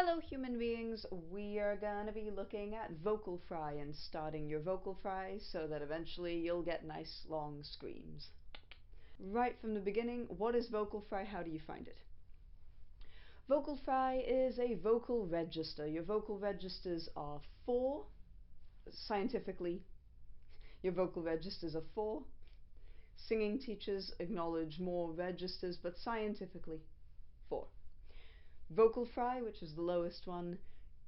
Hello human beings, we are gonna be looking at vocal fry and starting your vocal fry so that eventually you'll get nice long screams. Right from the beginning, what is vocal fry? How do you find it? Vocal fry is a vocal register. Your vocal registers are 4. Scientifically, your vocal registers are 4. Singing teachers acknowledge more registers, but scientifically, 4. Vocal fry, which is the lowest one,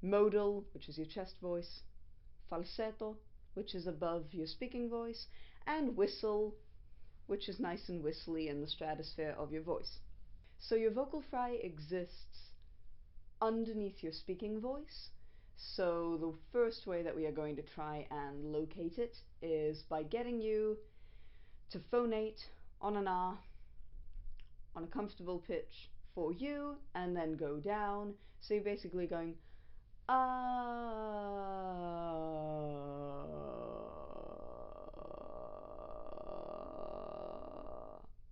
modal, which is your chest voice, falsetto, which is above your speaking voice, and whistle, which is nice and whistly in the stratosphere of your voice. So your vocal fry exists underneath your speaking voice. So the first way that we are going to try and locate it is by getting you to phonate on an R on a comfortable pitch for you, and then go down. So you're basically going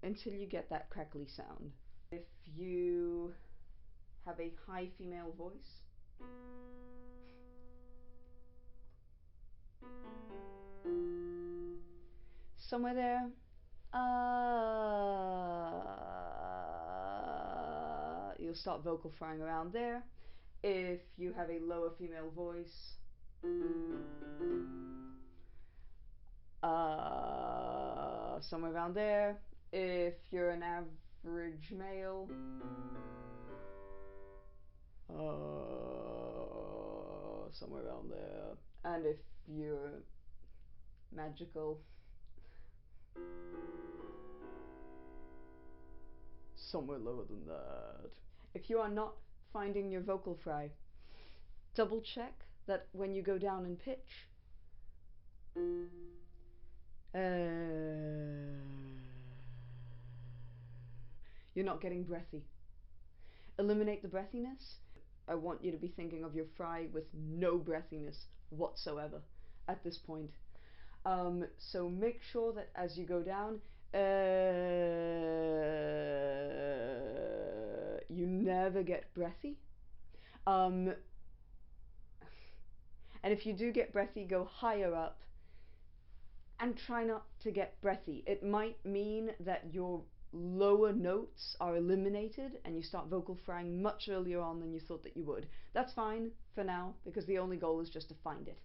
until you get that crackly sound. If you have a high female voice, somewhere there, you'll start vocal frying around there. If you have a lower female voice, somewhere around there. If you're an average male, somewhere around there. And if you're magical, somewhere lower than that. If you are not finding your vocal fry, double check that when you go down in pitch, you're not getting breathy. Eliminate the breathiness. I want you to be thinking of your fry with no breathiness whatsoever at this point. So make sure that as you go down, you never get breathy. And if you do get breathy, go higher up and try not to get breathy. It might mean that your lower notes are eliminated and you start vocal frying much earlier on than you thought that you would. That's fine for now, because the only goal is just to find it.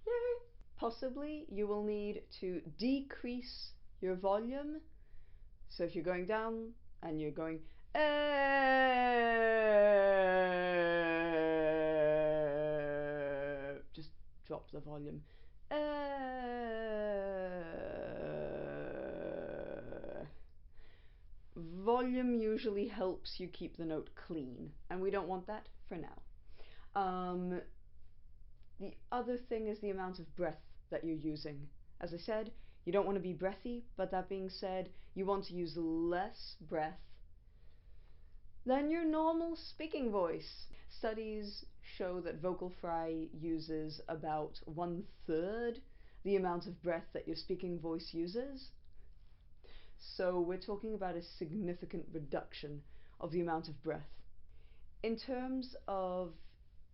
Yay! Possibly you will need to decrease your volume. So if you're going down and you're going just drop the volume. Volume usually helps you keep the note clean, and we don't want that for now. The other thing is the amount of breath that you're using. As I said, you don't want to be breathy, but that being said, you want to use less breath than your normal speaking voice. Studies show that vocal fry uses about 1/3 the amount of breath that your speaking voice uses. So we're talking about a significant reduction of the amount of breath. In terms of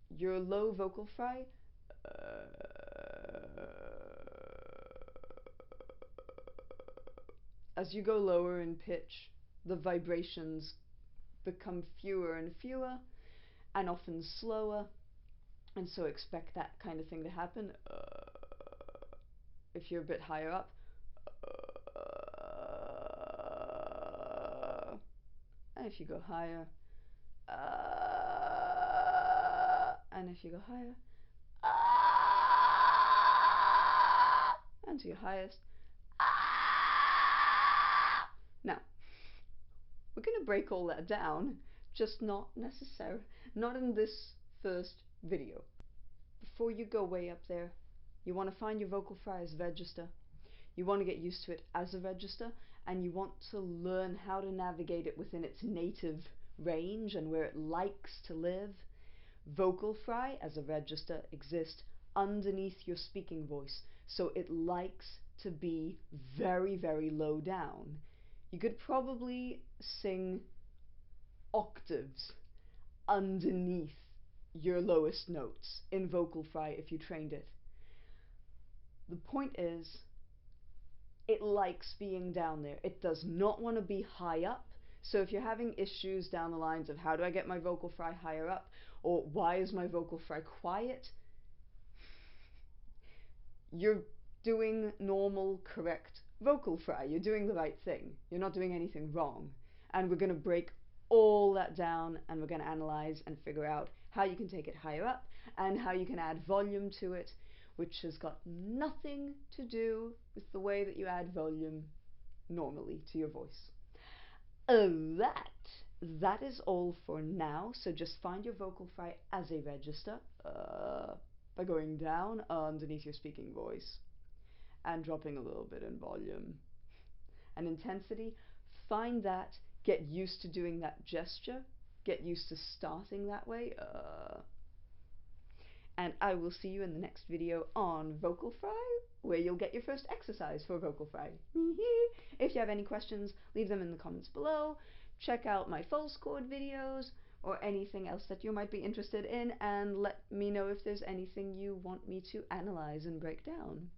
your low vocal fry, as you go lower in pitch, the vibrations become fewer and fewer and often slower, and so expect that kind of thing to happen. If you're a bit higher up, and if you go higher, and if you go higher, and to your highest. Now, we're going to break all that down, just not necessary, not in this first video. Before you go way up there, you want to find your vocal fry as a register. You want to get used to it as a register, and you want to learn how to navigate it within its native range and where it likes to live. Vocal fry as a register exists underneath your speaking voice, so it likes to be very, very low down. You could probably sing octaves underneath your lowest notes in vocal fry if you trained it. The point is, it likes being down there. It does not want to be high up. So if you're having issues down the lines of how do I get my vocal fry higher up, or why is my vocal fry quiet, you're doing normal, correct vocal fry. You're doing the right thing. You're not doing anything wrong. And we're going to break all that down, and we're going to analyze and figure out how you can take it higher up and how you can add volume to it, which has got nothing to do with the way that you add volume normally to your voice. That is all for now. So just find your vocal fry as a register by going down underneath your speaking voice and dropping a little bit in volume and intensity. Find that, get used to doing that gesture, get used to starting that way, and I will see you in the next video on vocal fry, where you'll get your first exercise for vocal fry. If you have any questions, leave them in the comments below. Check out my false chord videos or anything else that you might be interested in, and let me know if there's anything you want me to analyze and break down.